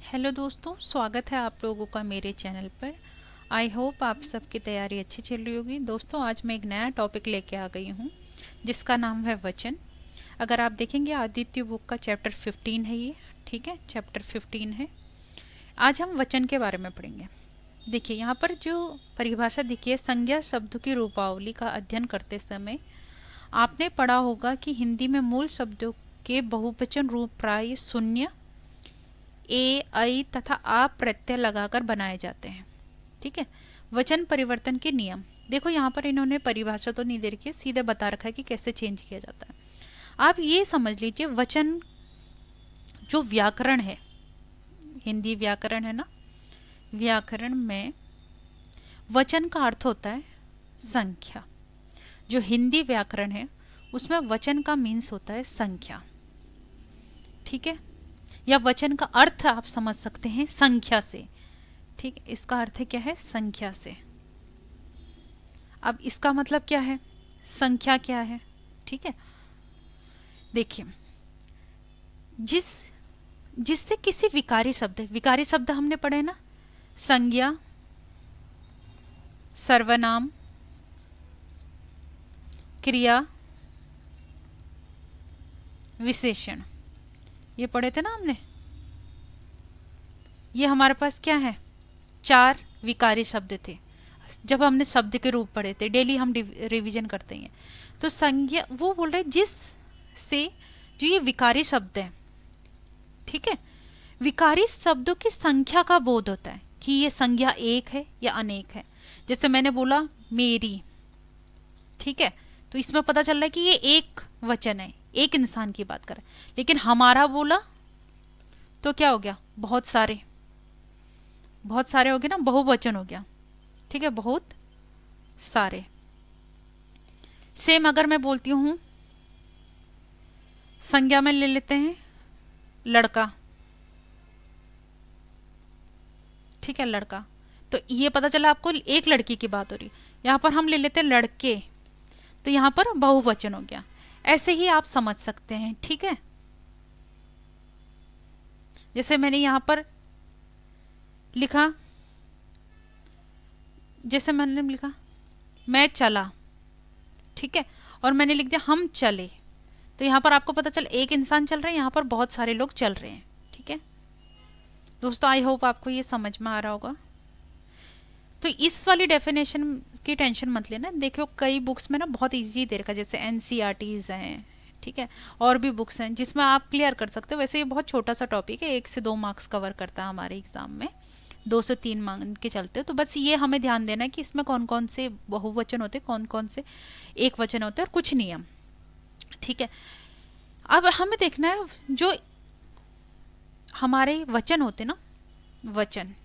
Hello दोस्तों, स्वागत है आप लोगों का मेरे चैनल पर। आई होप आप सबकी तैयारी अच्छी चल रही होगी। दोस्तों, आज मैं एक नया टॉपिक लेके आ गई हूँ जिसका नाम है वचन। अगर आप देखेंगे आदित्य बुक का चैप्टर 15 है ये, ठीक है, चैप्टर 15 है। आज हम वचन के बारे में पढ़ेंगे। देखिए यहाँ पर जो परिभाषा दिखी है, संज्ञा शब्द की रूपावली का अध्ययन करते समय आपने पढ़ा होगा कि हिंदी में मूल शब्दों के बहुवचन रूप प्राय शून्य, ए, ऐ तथा आ प्रत्यय लगाकर बनाए जाते हैं। ठीक है। वचन परिवर्तन के नियम देखो, यहाँ पर इन्होंने परिभाषा तो नहीं दे रखी है, सीधे बता रखा है कि कैसे चेंज किया जाता है। आप ये समझ लीजिए, वचन जो व्याकरण है, हिंदी व्याकरण है ना, व्याकरण में वचन का अर्थ होता है संख्या। जो हिंदी व्याकरण है उसमें वचन का मीन्स होता है संख्या। ठीक है, या वचन का अर्थ आप समझ सकते हैं संख्या से। ठीक है, इसका अर्थ क्या है? संख्या से। अब इसका मतलब क्या है? संख्या क्या है? ठीक है, देखिए, जिससे किसी विकारी शब्द, विकारी शब्द हमने पढ़े ना, संज्ञा, सर्वनाम, क्रिया, विशेषण, ये पढ़े थे ना हमने। ये हमारे पास क्या है? 4 विकारी शब्द थे जब हमने शब्द के रूप पढ़े थे। डेली हम रिवीजन करते हैं। तो संज्ञा, वो बोल रहे जिस से जो ये विकारी शब्द है, ठीक है, विकारी शब्दों की संख्या का बोध होता है कि ये संज्ञा एक है या अनेक है। जैसे मैंने बोला मेरी, ठीक है, तो इसमें पता चल रहा है कि ये एक वचन है, एक इंसान की बात कर रहा है। लेकिन हमारा बोला तो क्या हो गया? बहुत सारे, बहुत सारे हो गए ना, बहुवचन हो गया। ठीक है, बहुत सारे। सेम अगर मैं बोलती हूं, संज्ञा में ले लेते हैं लड़का, ठीक है, लड़का, तो ये पता चला आपको एक लड़की की बात हो रही। यहां पर हम ले लेते हैं लड़के, तो यहां पर बहुवचन हो गया। ऐसे ही आप समझ सकते हैं। ठीक है, जैसे मैंने यहां पर लिखा, जैसे मैंने लिखा मैं चला, ठीक है, और मैंने लिख दिया हम चले, तो यहां पर आपको पता चल एक इंसान चल रहा है, यहां पर बहुत सारे लोग चल रहे हैं। ठीक है दोस्तों, आई होप आपको ये समझ में आ रहा होगा। तो इस वाली डेफिनेशन की टेंशन मत लेना। देखो कई बुक्स में ना बहुत इजी दे रखा है, जैसे एनसीईआरटीज हैं, ठीक है, और भी बुक्स हैं जिसमें आप क्लियर कर सकते हो। वैसे ये बहुत छोटा सा टॉपिक है, 1 से 2 मार्क्स कवर करता है हमारे एग्जाम में, 2 से 3 मान के चलते हो। तो बस ये हमें ध्यान देना है कि इसमें कौन कौन से बहुवचन होते हैं, कौन कौन से एक वचन होते हैं, और कुछ नियम। ठीक है, अब हमें देखना है जो हमारे वचन होते ना, वचन,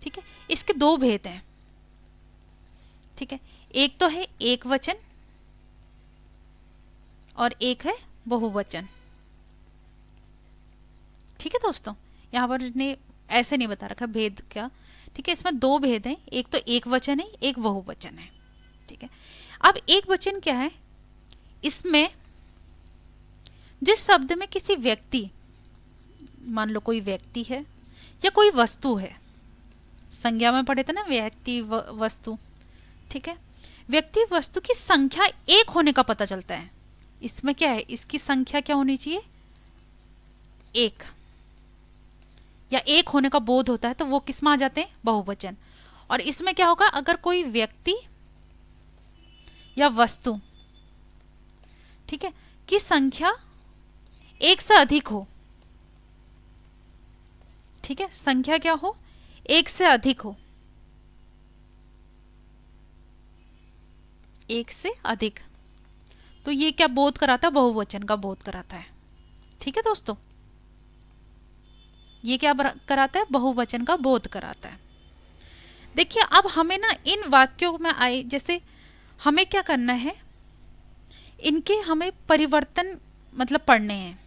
ठीक है, इसके 2 भेद हैं। ठीक है, एक तो है एक वचन और एक है बहुवचन। ठीक है दोस्तों, यहां पर ने ऐसे नहीं बता रखा भेद क्या। ठीक है, इसमें 2 भेद हैं, एक तो एक वचन है, एक बहुवचन है। ठीक है, अब एक वचन क्या है? इसमें जिस शब्द में किसी व्यक्ति, मान लो कोई व्यक्ति है या कोई वस्तु है, संज्ञा में पढ़े थे ना व्यक्ति वस्तु, ठीक है, व्यक्ति वस्तु की संख्या एक होने का पता चलता है। इसमें क्या है? इसकी संख्या क्या होनी चाहिए? एक, या एक होने का बोध होता है, तो वो किस में आ जाते हैं? बहुवचन। और इसमें क्या होगा? अगर कोई व्यक्ति या वस्तु, ठीक है, की संख्या एक से अधिक हो, ठीक है, संख्या क्या हो? एक से अधिक हो, एक से अधिक, तो ये क्या बोध कराता है? बहुवचन का बोध कराता है। ठीक है दोस्तों, ये क्या कराता है? बहुवचन का बोध कराता है। देखिए अब हमें ना इन वाक्यों में आए, जैसे हमें क्या करना है, इनके हमें परिवर्तन मतलब पढ़ने हैं,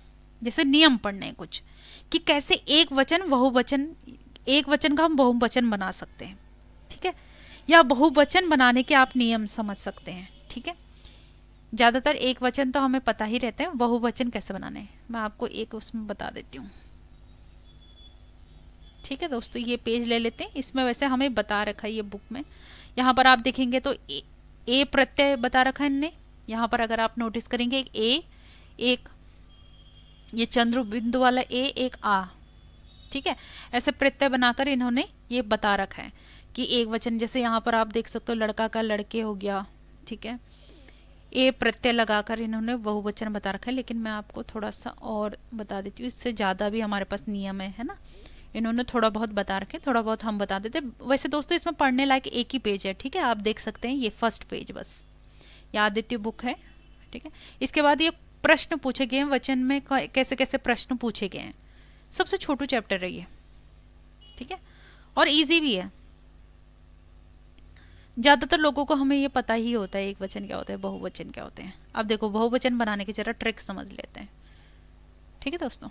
जैसे नियम पढ़ने हैं कुछ, कि कैसे एक वचन बहुवचन, एक वचन का हम बहुवचन बना सकते हैं। ठीक है, या बहुवचन बनाने के आप नियम समझ सकते हैं। ठीक है, ज़्यादातर एक वचन तो हमें पता ही रहता है, बहुवचन कैसे बनाने हैं मैं आपको एक उसमें बता देती हूँ। ठीक है दोस्तों, ये पेज ले लेते हैं। इसमें वैसे हमें बता रखा है ये बुक में, यहाँ पर आप देखेंगे तो ए प्रत्यय बता रखा है इनने। यहाँ पर अगर आप नोटिस करेंगे एक ये चंद्र बिंदु वाला ए, एक आ, ठीक है, ऐसे प्रत्यय बनाकर इन्होंने ये बता रखा है कि एक वचन, जैसे यहाँ पर आप देख सकते हो लड़का का लड़के हो गया, ठीक है, ए प्रत्यय लगाकर इन्होंने बहुवचन बता रखा है। लेकिन मैं आपको थोड़ा सा और बता देती हूँ, इससे ज़्यादा भी हमारे पास नियम है ना, इन्होंने थोड़ा बहुत बता रखे, थोड़ा बहुत हम बता देते। वैसे दोस्तों इसमें पढ़ने लायक एक ही पेज है, ठीक है, आप देख सकते हैं, ये फर्स्ट पेज बस, ये आदित्य बुक है, ठीक है। इसके बाद ये प्रश्न पूछे गए हैं, वचन में कैसे कैसे प्रश्न पूछे गए हैं। सबसे छोटू चैप्टर है ये, ठीक है, और इजी भी है। ज़्यादातर लोगों को हमें ये पता ही होता है एक वचन क्या होता है, बहुवचन क्या होते हैं। अब देखो बहुवचन बनाने की जरा ट्रिक समझ लेते हैं, ठीक है दोस्तों।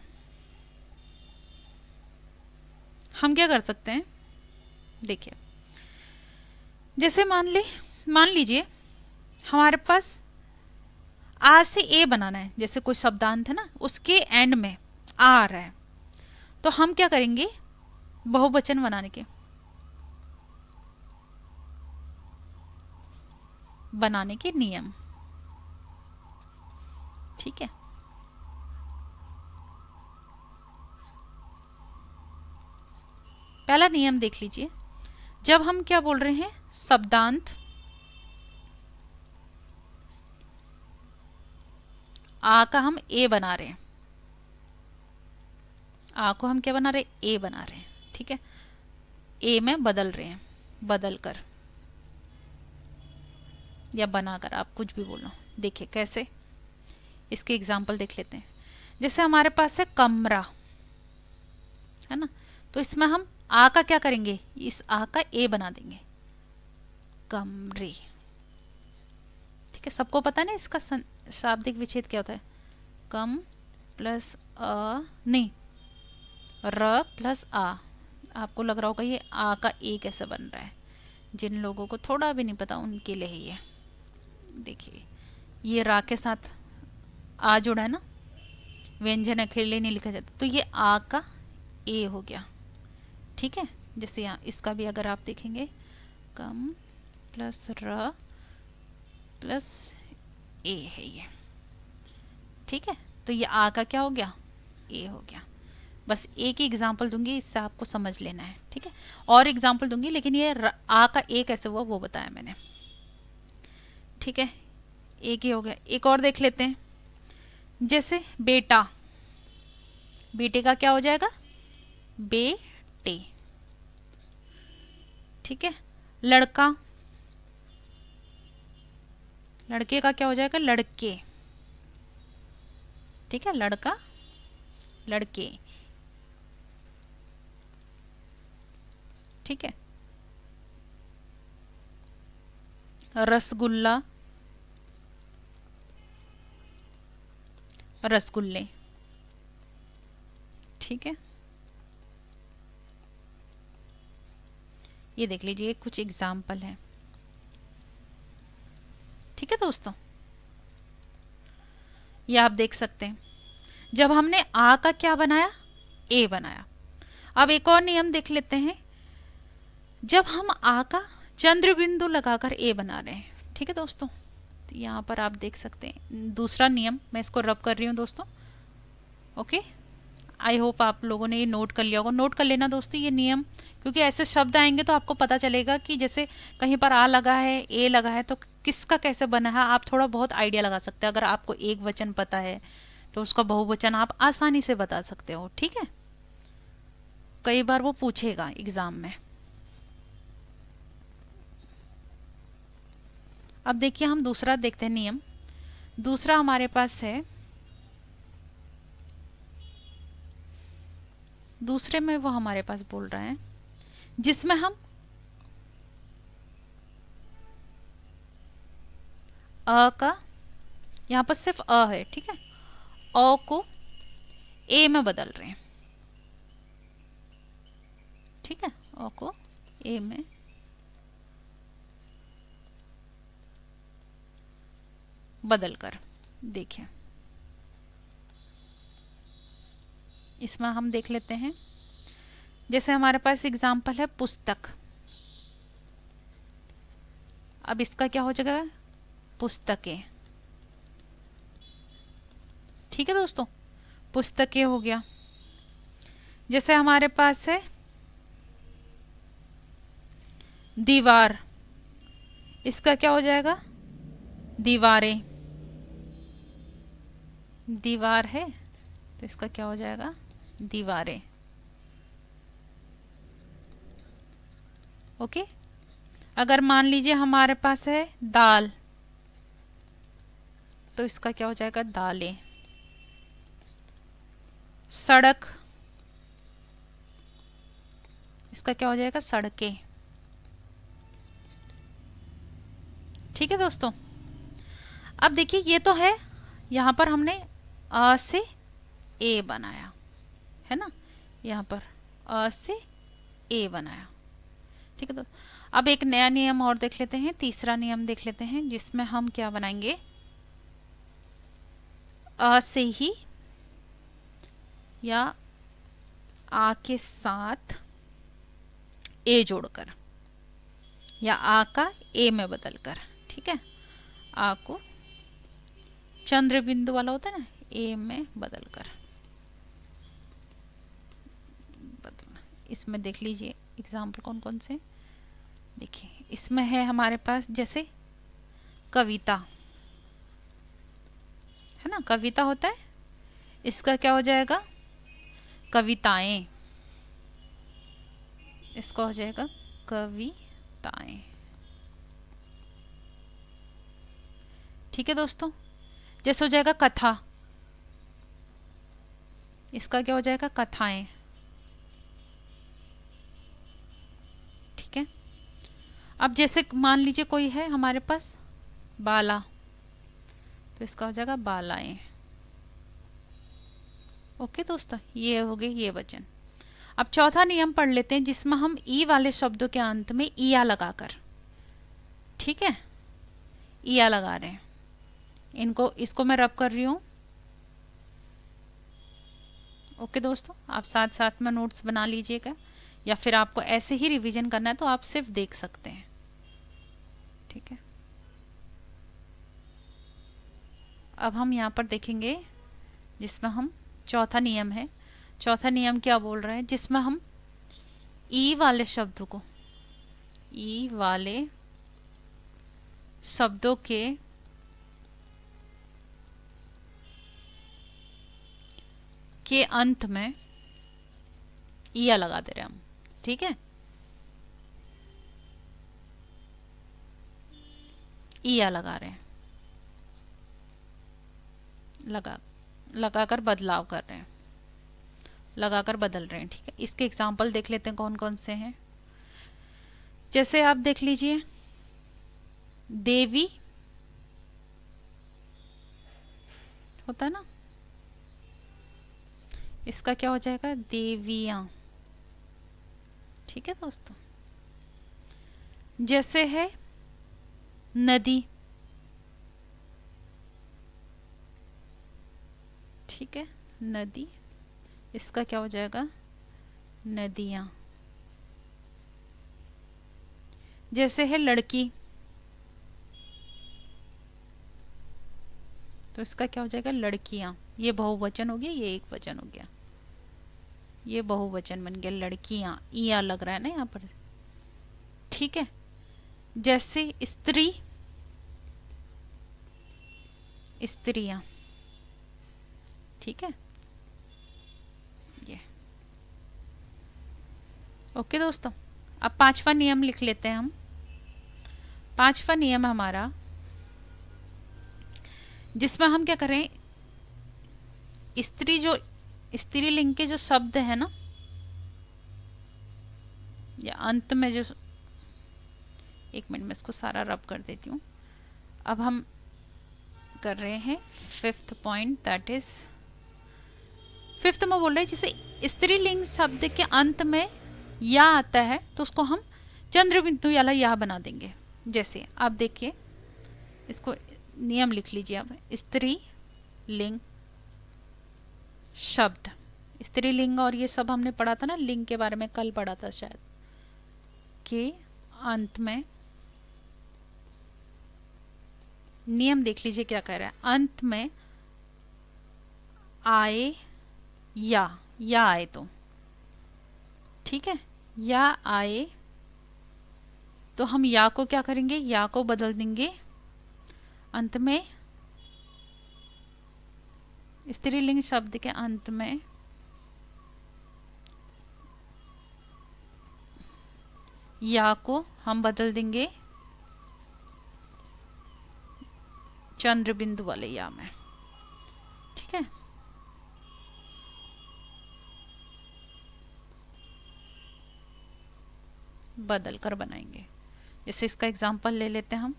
हम क्या कर सकते हैं, देखिए, जैसे मान लीजिए हमारे पास आ से ए बनाना है, जैसे कोई शब्दांत है ना, उसके एंड में आ रहा है, तो हम क्या करेंगे, बहुवचन बनाने के नियम, ठीक है। पहला नियम देख लीजिए, जब हम क्या बोल रहे हैं, शब्दांत आ का हम ए बना रहे हैं, आ को हम क्या बना रहे हैं, ए बना रहे हैं, ठीक है, ए में बदल रहे हैं, बदल कर या बनाकर, आप कुछ भी बोलो। देखिए कैसे, इसके एग्जाम्पल देख लेते हैं। जैसे हमारे पास है कमरा, है ना, तो इसमें हम आ का क्या करेंगे, इस आ का ए बना देंगे, कमरे, ठीक है। सबको पता ना इसका शाब्दिक विच्छेद क्या होता है, कम प्लस अ, नहीं, र प्लस आ। आपको लग रहा होगा ये आ का ए कैसे बन रहा है, जिन लोगों को थोड़ा भी नहीं पता उनके लिए ही है। देखिए ये रा के साथ आ जुड़ा है ना, व्यंजन अकेले नहीं लिखा जाता, तो ये आ का ए हो गया, ठीक है। जैसे यहाँ इसका भी अगर आप देखेंगे, कम प्लस र प्लस ए है ये, ठीक है, तो ये आ का क्या हो गया, ए हो गया। बस एक ही एग्जाम्पल दूंगी, इससे आपको समझ लेना है, ठीक है। और एग्जाम्पल दूंगी, लेकिन ये आ का ए कैसे हुआ वो बताया मैंने, ठीक है। एक ही हो गया, एक और देख लेते हैं। जैसे बेटा, बेटे का क्या हो जाएगा, बेटे, ठीक है। लड़का, लड़के का क्या हो जाएगा, लड़के, ठीक है, लड़का लड़के, ठीक है। रसगुल्ला, रसगुल्ले, ठीक है। ये देख लीजिए कुछ एग्जाम्पल है, ठीक है दोस्तों, ये आप देख सकते हैं। जब हमने आ का क्या बनाया, ए बनाया। अब एक और नियम देख लेते हैं, जब हम आ का चंद्र बिंदु लगाकर ए बना रहे हैं, ठीक है दोस्तों, तो यहाँ पर आप देख सकते हैं दूसरा नियम, मैं इसको रब कर रही हूँ दोस्तों, ओके। आई होप आप लोगों ने ये नोट कर लिया होगा, नोट कर लेना दोस्तों ये नियम, क्योंकि ऐसे शब्द आएंगे तो आपको पता चलेगा कि जैसे कहीं पर आ लगा है, ए लगा है, तो किसका कैसे बना है, आप थोड़ा बहुत आइडिया लगा सकते हैं। अगर आपको एक वचन पता है तो उसका बहुवचन आप आसानी से बता सकते हो, ठीक है। कई बार वो पूछेगा एग्जाम में। अब देखिए हम दूसरा देखते हैं नियम। दूसरा हमारे पास है, दूसरे में वो हमारे पास बोल रहा है जिसमें हम अ का, यहाँ पर सिर्फ अ है, ठीक है, अ को ए में बदल रहे हैं, ठीक है, अ को ए में बदल कर। देखिए इसमें हम देख लेते हैं, जैसे हमारे पास एग्जाम्पल है पुस्तक, अब इसका क्या हो जाएगा, पुस्तकें। ठीक है दोस्तों, पुस्तकें हो गया। जैसे हमारे पास है दीवार, इसका क्या हो जाएगा, दीवारें। दीवार है तो इसका क्या हो जाएगा, दीवारें। ओके। अगर मान लीजिए हमारे पास है दाल, तो इसका क्या हो जाएगा, दालें। सड़क, इसका क्या हो जाएगा, सड़कें। ठीक है दोस्तों, अब देखिए ये तो है, यहाँ पर हमने अ से ए बनाया है ना, यहाँ पर अ से ए बनाया। ठीक है दोस्तों, अब एक नया नियम और देख लेते हैं, तीसरा नियम देख लेते हैं, जिसमें हम क्या बनाएंगे, अ से ही या आ के साथ ए जोड़कर, या आ का ए में बदलकर। ठीक है, आ को चंद्र बिंदु वाला होता है ना, ए में बदलकर बदलना। इसमें देख लीजिए एग्जाम्पल कौन कौन से, देखिए इसमें है हमारे पास जैसे कविता है ना, कविता होता है, इसका क्या हो जाएगा, कविताएं। इसका हो जाएगा कविताएं। ठीक है दोस्तों, जैसे हो जाएगा कथा, इसका क्या हो जाएगा, कथाएं। ठीक है, अब जैसे मान लीजिए कोई है हमारे पास बाला, तो इसका हो जाएगा बालाएं। ओके दोस्तों, ये हो गए ये वचन। अब चौथा नियम पढ़ लेते हैं, जिसमें हम ई वाले शब्दों के अंत में ईया लगाकर, ठीक है, ईया लगा रहे हैं, इनको इसको मैं रब कर रही हूँ। ओके दोस्तों, आप साथ साथ में नोट्स बना लीजिएगा, या फिर आपको ऐसे ही रिवीजन करना है तो आप सिर्फ देख सकते हैं। ठीक है, अब हम यहाँ पर देखेंगे जिसमें हम चौथा नियम है। चौथा नियम क्या बोल रहा है, जिसमें हम ई वाले शब्दों को, ई वाले शब्दों के अंत में ईया लगा दे रहे हैं हम। ठीक है, ईया लगा रहे हैं, लगाकर बदलाव कर रहे हैं, लगाकर बदल रहे हैं। ठीक है, इसके एग्जाम्पल देख लेते हैं कौन कौन से हैं। जैसे आप देख लीजिए देवी होता है ना, इसका क्या हो जाएगा, देवियां। ठीक है दोस्तों, जैसे है नदी, ठीक है, नदी, इसका क्या हो जाएगा, नदियां। जैसे है लड़की, तो इसका क्या हो जाएगा, लड़कियां। ये बहुवचन हो गया, ये एक वचन हो गया, ये बहुवचन बन गया, लड़कियां, ईया लग रहा है ना यहाँ पर। ठीक है, जैसे स्त्री, स्त्रियां। ठीक है, ये। ओके दोस्तों, अब पांचवा नियम लिख लेते हैं हम। पांचवा नियम हमारा, जिसमें हम क्या करें, स्त्री जो स्त्रीलिंग के जो शब्द है ना, या अंत में जो, एक मिनट में इसको सारा रब कर देती हूँ। अब हम कर रहे हैं fifth point, that is fifth में बोल रहे हैं, जैसे स्त्रीलिंग शब्द के अंत में या आता है तो उसको हम चंद्र बिंदु वाला या बना देंगे। जैसे आप देखिए, इसको नियम लिख लीजिए। अब स्त्री लिंग शब्द स्त्रीलिंग और ये सब हमने पढ़ा था ना, लिंग के बारे में कल पढ़ा था शायद, कि अंत में नियम देख लीजिए क्या कह रहा है, अंत में आए या आए तो, ठीक है, या आए तो हम या को क्या करेंगे, या को बदल देंगे अंत में, स्त्रीलिंग शब्द के अंत में या को हम बदल देंगे चंद्र बिंदु वाले या में, ठीक है। बदल कर बनाएंगे। जैसे इसका एग्जाम्पल ले लेते हैं हम,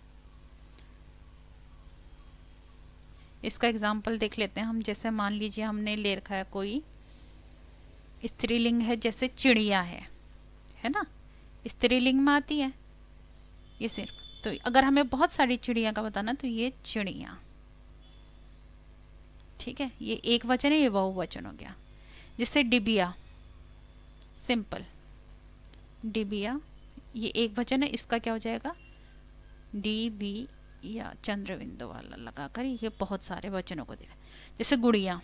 इसका एग्जाम्पल देख लेते हैं हम। जैसे मान लीजिए हमने ले रखा है कोई स्त्रीलिंग है, जैसे चिड़िया है ना, स्त्रीलिंग में आती है ये सिर्फ। तो अगर हमें बहुत सारी चिड़िया का बताना तो ये चिड़िया, ठीक है, ये एक वचन है, ये बहुवचन हो गया। जिससे डिबिया, सिंपल डिबिया, ये एक वचन है, इसका क्या हो जाएगा डी बी या चंद्र बिंदु वाला लगाकर ये बहुत सारे वचनों को देखा। जैसे गुड़िया,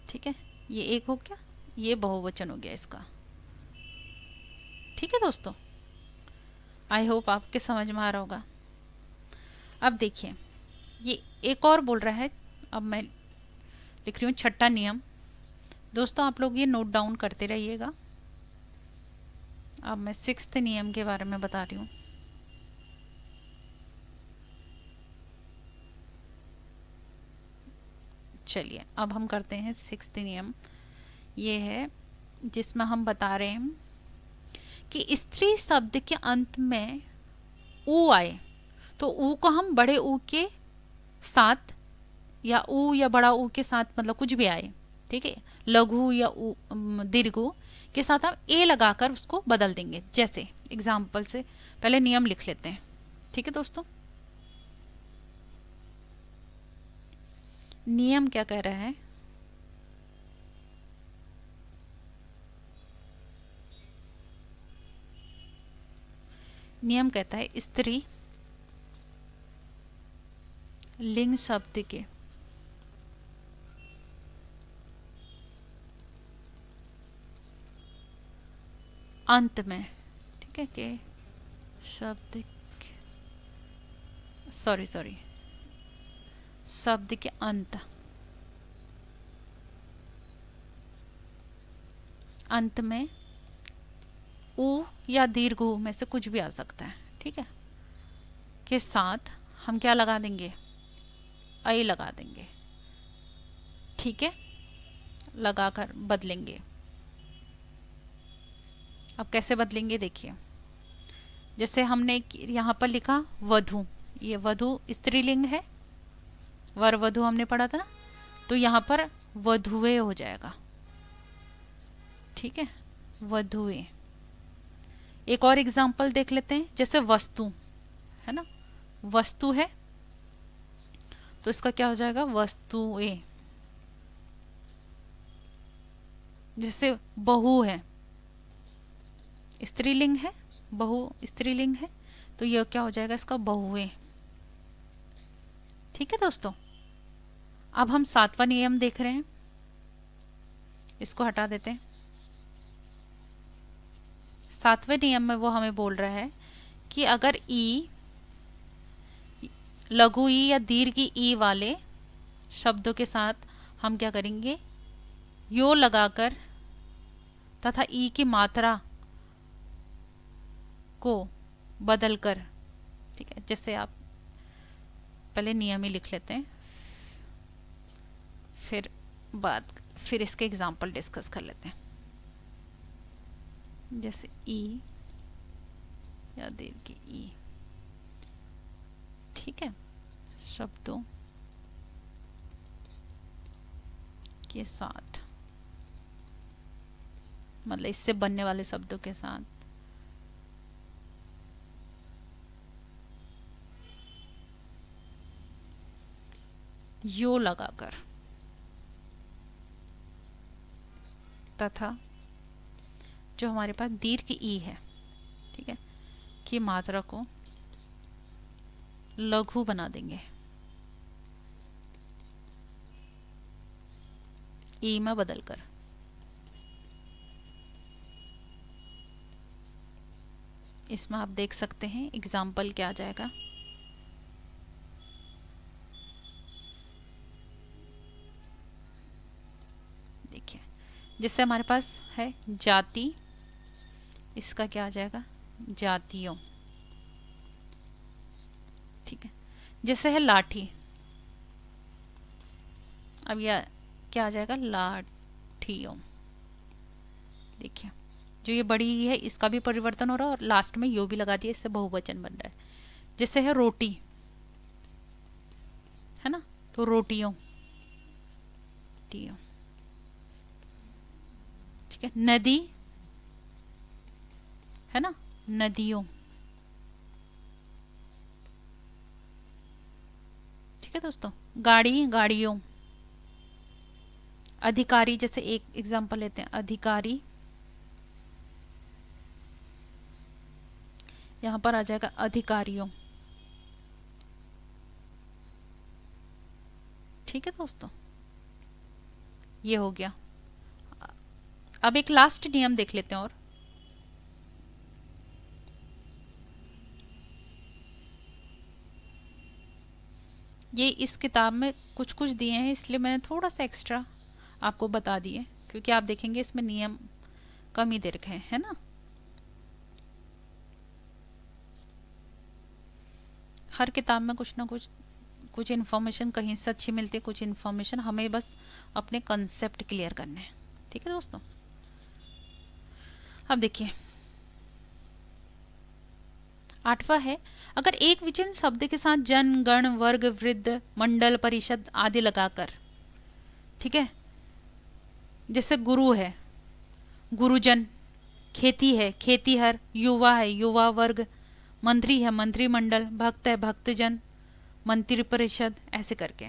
ठीक है, ये एक हो गया, ये बहुवचन हो गया इसका, ठीक है दोस्तों। आई होप आपके समझ में आ रहा होगा। अब देखिए ये एक और बोल रहा है, अब मैं लिख रही हूँ छठा नियम। दोस्तों आप लोग ये नोट डाउन करते रहिएगा। अब मैं सिक्स्थ नियम के बारे में बता रही हूँ। चलिए अब हम करते हैं सिक्स्थ नियम। ये है जिसमें हम बता रहे हैं कि स्त्री शब्द के अंत में ऊ आए तो ऊ को हम बड़े ऊ के साथ या ऊ या बड़ा ऊ के साथ, मतलब कुछ भी आए, ठीक है, लघु या दीर्घ के साथ हम ए लगाकर उसको बदल देंगे। जैसे एग्जाम्पल से पहले नियम लिख लेते हैं, ठीक है दोस्तों। नियम क्या कह रहा है, नियम कहता है स्त्री लिंग शब्द के अंत में, ठीक है, के शब्द शब्द के अंत में ऊ या दीर्घ ऊ में से कुछ भी आ सकता है, ठीक है, के साथ हम क्या लगा देंगे, ऐ लगा देंगे, ठीक है, लगाकर बदलेंगे। अब कैसे बदलेंगे देखिए, जैसे हमने यहाँ पर लिखा वधु, ये वधु स्त्रीलिंग है, वर वधु हमने पढ़ा था ना, तो यहाँ पर वधुए हो जाएगा, ठीक है, वधुए। एक और एग्जाम्पल देख लेते हैं, जैसे वस्तु है ना, वस्तु है तो इसका क्या हो जाएगा वस्तुए। जैसे बहु है, स्त्रीलिंग है, बहु स्त्रीलिंग है, तो यह क्या हो जाएगा इसका बहुए, ठीक है दोस्तों। अब हम सातवां नियम देख रहे हैं, इसको हटा देते हैं। सातवें नियम में वो हमें बोल रहा है कि अगर ई, लघु ई या दीर्घ ई वाले शब्दों के साथ हम क्या करेंगे, यो लगाकर तथा ई की मात्रा को बदलकर, ठीक है, जैसे आप पहले नियम ही लिख लेते हैं, फिर इसके एग्जाम्पल डिस्कस कर लेते हैं। जैसे ई या दीर्घ ई, ठीक है, शब्दों के साथ, मतलब इससे बनने वाले शब्दों के साथ यो लगाकर, रहता था जो हमारे पास दीर्घ ई है, ठीक है, कि मात्रा को लघु बना देंगे, ई में बदलकर। इसमें आप देख सकते हैं एग्जाम्पल क्या आ जाएगा। देखिए, जिससे हमारे पास है जाति, इसका क्या आ जाएगा, जातियों, ठीक है। जैसे है लाठी, अब यह क्या आ जाएगा, लाठियों। देखिए, जो ये बड़ी है इसका भी परिवर्तन हो रहा है और लास्ट में यो भी लगा दिया, इससे बहुवचन बन रहा है। जैसे है रोटी, है ना, तो रोटियों, ठीक है। नदी, है ना, नदियों, ठीक है दोस्तों। गाड़ी, गाड़ियों। अधिकारी, जैसे एक एग्जांपल लेते हैं, अधिकारी, यहां पर आ जाएगा अधिकारियों, ठीक है दोस्तों, ये हो गया। अब एक लास्ट नियम देख लेते हैं और ये इस किताब में कुछ कुछ दिए हैं, इसलिए मैंने थोड़ा सा एक्स्ट्रा आपको बता दिए, क्योंकि आप देखेंगे इसमें नियम कम ही दे रखे हैं, है ना। हर किताब में कुछ ना कुछ इन्फॉर्मेशन कहीं से अच्छी मिलती है, कुछ इन्फॉर्मेशन हमें बस अपने कंसेप्ट क्लियर करने हैं, ठीक है दोस्तों। अब देखिए 8वां है, अगर एक वचन शब्द के साथ जन, गण, वर्ग, वृद्ध, मंडल, परिषद आदि लगाकर, ठीक है, जैसे गुरु है, गुरुजन, खेती है, खेतीहर, युवा है, युवा वर्ग, मंत्री है, मंत्रिमंडल, भक्त है, भक्तजन, मंत्री परिषद, ऐसे करके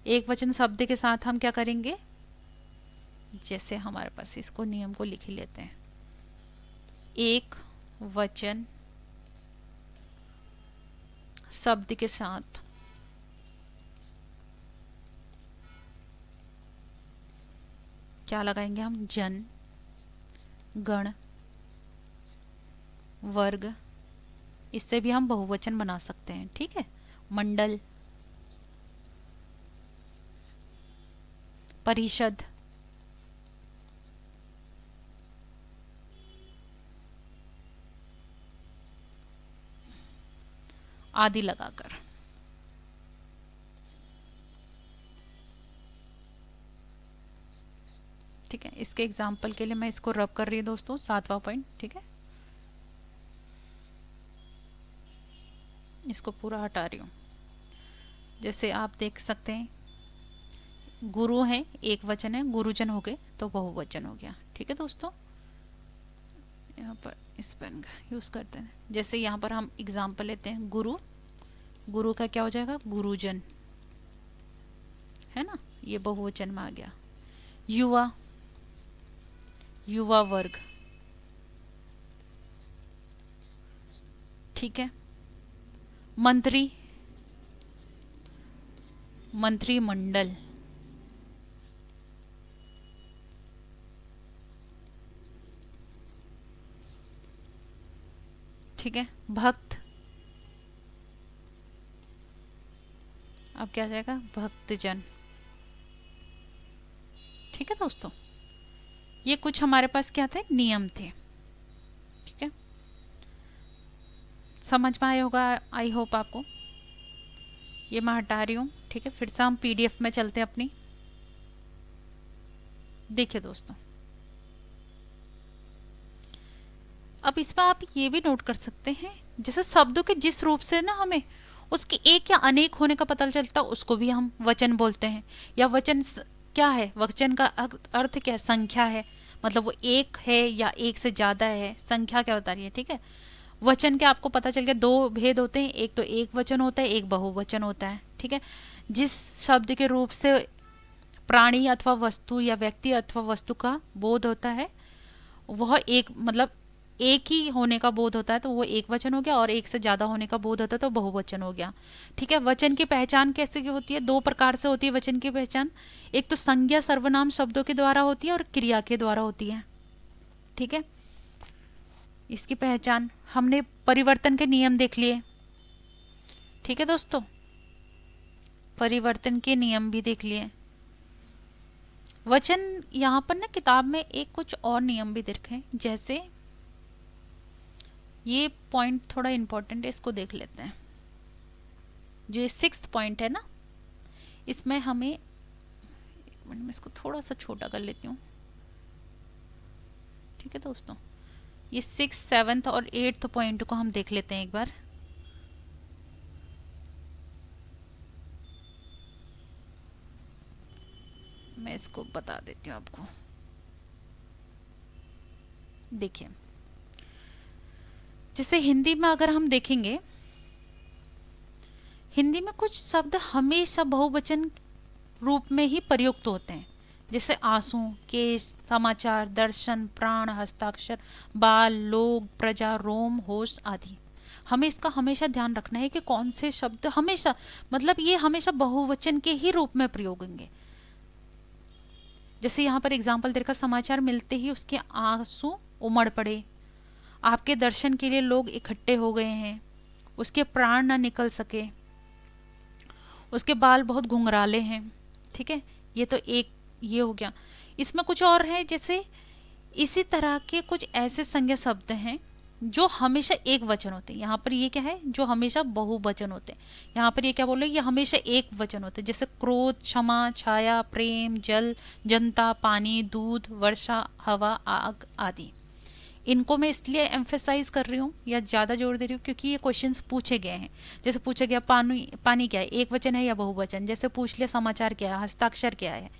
एक वचन शब्द के साथ हम क्या करेंगे, जैसे हमारे पास इसको नियम को लिख ही लेते हैं। एक वचन शब्द के साथ क्या लगाएंगे हम, जन, गण, वर्ग, इससे भी हम बहुवचन बना सकते हैं, ठीक है, मंडल, परिषद, आदि लगाकर। ठीक है, इसके एग्जाम्पल के लिए मैं इसको रब कर रही हूँ दोस्तों, 7वां पॉइंट, ठीक है, इसको पूरा हटा रही हूँ। जैसे आप देख सकते हैं गुरु है, एक वचन है, गुरुजन हो गए तो बहुवचन हो गया, ठीक है दोस्तों। यहाँ पर इस पेन का यूज़ करते हैं, जैसे यहाँ पर हम एग्जाम्पल लेते हैं, गुरु, गुरु का क्या हो जाएगा, गुरुजन, है ना, ये बहुवचन में आ गया। युवा, युवा वर्ग, ठीक है। मंत्री, मंत्रिमंडल, ठीक है। भक्त, अब क्या आ जाएगा, भक्तजन, ठीक है दोस्तों। ये कुछ हमारे पास क्या थे, नियम थे, ठीक है, समझ में आया होगा, आई होप आपको। ये मैं हटा रही हूँ, ठीक है, फिर से हम पीडीएफ में चलते हैं अपनी। देखिए दोस्तों, अब इसमें आप ये भी नोट कर सकते हैं, जैसे शब्दों के जिस रूप से ना हमें उसके एक या अनेक होने का पता चलता है, उसको भी हम वचन बोलते हैं। या वचन क्या है, वचन का अर्थ क्या है, संख्या है, मतलब वो एक है या एक से ज़्यादा है, संख्या क्या बता रही है, ठीक है। वचन के आपको पता चल गया, दो भेद होते हैं, एक तो एक वचन होता है, एक बहुवचन होता है, ठीक है। जिस शब्द के रूप से प्राणी अथवा वस्तु या व्यक्ति अथवा वस्तु का बोध होता है वह एक मतलब एक ही होने का बोध होता है तो वो एक वचन हो गया, और एक से ज्यादा होने का बोध होता है तो बहुवचन हो गया। ठीक है, वचन की पहचान कैसे की होती है? दो प्रकार से होती है वचन की पहचान। एक तो संज्ञा सर्वनाम शब्दों के द्वारा होती है और क्रिया के द्वारा होती है। ठीक है, इसकी पहचान हमने परिवर्तन के नियम देख लिए। ठीक है दोस्तों, परिवर्तन के नियम भी देख लिए। वचन यहाँ पर ना किताब में एक कुछ और नियम भी देखे हैं, जैसे ये पॉइंट थोड़ा इंपॉर्टेंट है, इसको देख लेते हैं। जो 6th पॉइंट है ना, इसमें हमें एक मिनट में इसको थोड़ा सा छोटा कर लेती हूँ। ठीक है दोस्तों, ये 6th, 7th और 8th पॉइंट को हम देख लेते हैं एक बार। मैं इसको बता देती हूँ आपको। देखिए, जैसे हिंदी में अगर हम देखेंगे, हिंदी में कुछ शब्द हमेशा बहुवचन रूप में ही प्रयुक्त होते हैं, जैसे आंसू, केश, समाचार, दर्शन, प्राण, हस्ताक्षर, बाल, लोग, प्रजा, रोम, होश आदि। हमें इसका हमेशा ध्यान रखना है कि कौन से शब्द हमेशा मतलब ये हमेशा बहुवचन के ही रूप में प्रयोग होंगे। जैसे यहाँ पर एग्जाम्पल देखा, समाचार मिलते ही उसके आंसू उमड़ पड़े, आपके दर्शन के लिए लोग इकट्ठे हो गए हैं, उसके प्राण ना निकल सके, उसके बाल बहुत घुंघराले हैं। ठीक है, ये तो एक ये हो गया। इसमें कुछ और है, जैसे इसी तरह के कुछ ऐसे संज्ञा शब्द हैं जो हमेशा एक वचन होते हैं। यहाँ पर ये क्या है, जो हमेशा बहुवचन होते हैं। यहाँ पर ये क्या बोल रहे हैं, ये हमेशा एक वचन होते हैं, जैसे क्रोध, क्षमा, छाया, प्रेम, जल, जनता, पानी, दूध, वर्षा, हवा, आग आदि। इनको मैं इसलिए एम्फेसाइज कर रही हूँ या ज़्यादा जोर दे रही हूँ क्योंकि ये क्वेश्चंस पूछे गए हैं। जैसे पूछा गया पानी, पानी क्या है, एक वचन है या बहुवचन। जैसे पूछ लिया समाचार क्या है, हस्ताक्षर क्या है।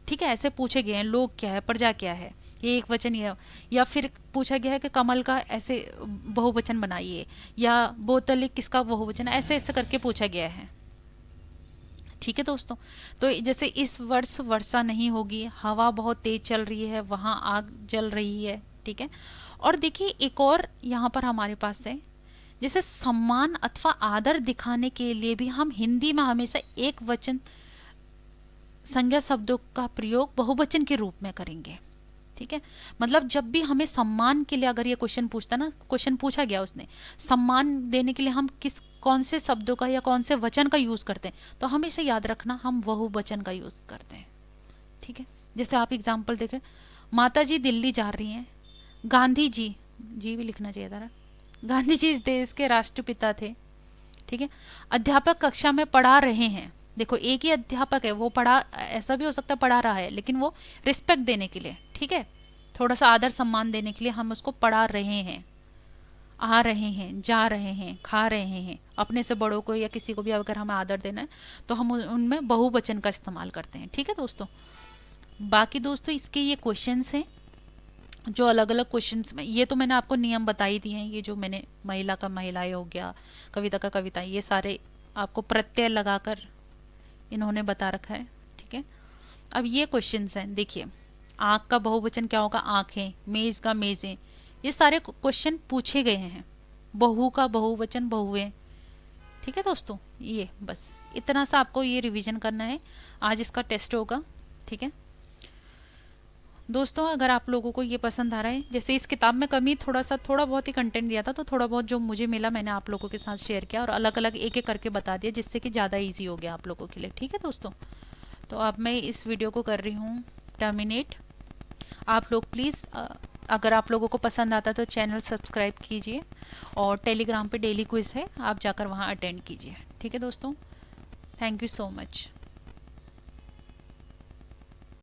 ठीक है, ऐसे पूछे गए हैं। लोग क्या है, प्रजा क्या है, ये एक वचन है। या फिर पूछा गया है कि कमल का ऐसे बहुवचन बनाइए, या बोतल किसका बहुवचन, ऐसे ऐसे करके पूछा गया है। ठीक है दोस्तों, तो जैसे इस वर्ष वर्षा नहीं होगी, हवा बहुत तेज चल रही है, वहाँ आग जल रही है। ठीक है, और देखिए एक और यहाँ पर हमारे पास है, जैसे सम्मान अथवा आदर दिखाने के लिए भी हम हिंदी में हमेशा एक वचन संज्ञा शब्दों का प्रयोग बहुवचन के रूप में करेंगे। ठीक है, मतलब जब भी हमें सम्मान के लिए अगर ये क्वेश्चन पूछता ना, क्वेश्चन पूछा गया उसने सम्मान देने के लिए हम कौन से शब्दों का या कौन से वचन का यूज करते हैं, तो हमेशा याद रखना हम बहुवचन का यूज करते हैं। ठीक है, जैसे आप एग्जाम्पल देखें, माता जी दिल्ली जा रही हैं, गांधी जी, जी भी लिखना चाहिए था, गांधी जी इस देश के राष्ट्रपिता थे। ठीक है, अध्यापक कक्षा में पढ़ा रहे हैं। देखो एक ही अध्यापक है, वो पढ़ा, ऐसा भी हो सकता है पढ़ा रहा है, लेकिन वो रिस्पेक्ट देने के लिए, ठीक है, थोड़ा सा आदर सम्मान देने के लिए हम उसको पढ़ा रहे हैं, आ रहे हैं, जा रहे हैं, खा रहे हैं। अपने से बड़ों को या किसी को भी अगर हमें आदर देना है तो हम उनमें बहुवचन का इस्तेमाल करते हैं। ठीक है दोस्तों, बाकी दोस्तों इसके ये क्वेश्चंस हैं जो अलग अलग क्वेश्चंस में, ये तो मैंने आपको नियम बता ही दिए हैं। ये जो मैंने महिला का महिलाएं हो गया, कविता का कविता, ये सारे आपको प्रत्यय लगाकर इन्होंने बता रखा है। ठीक है, अब ये क्वेश्चंस हैं, देखिए आँख का बहुवचन क्या होगा, आँखें, मेज़ का मेज़ें, ये सारे क्वेश्चन पूछे गए हैं। बहू का बहुवचन बहुएं। ठीक है दोस्तों, ये बस इतना सा आपको ये रिवीजन करना है, आज इसका टेस्ट होगा। ठीक है दोस्तों, अगर आप लोगों को ये पसंद आ रहा है, जैसे इस किताब में कमी थोड़ा बहुत ही कंटेंट दिया था, तो थोड़ा बहुत जो मुझे मिला मैंने आप लोगों के साथ शेयर किया और अलग अलग एक एक करके बता दिया, जिससे कि ज़्यादा इजी हो गया आप लोगों के लिए। ठीक है दोस्तों, तो अब मैं इस वीडियो को कर रही हूँ टर्मिनेट। आप लोग प्लीज़ अगर आप लोगों को पसंद आता तो चैनल सब्सक्राइब कीजिए, और टेलीग्राम पे डेली क्विज़ है, आप जाकर वहाँ अटेंड कीजिए। ठीक है दोस्तों, थैंक यू सो मच।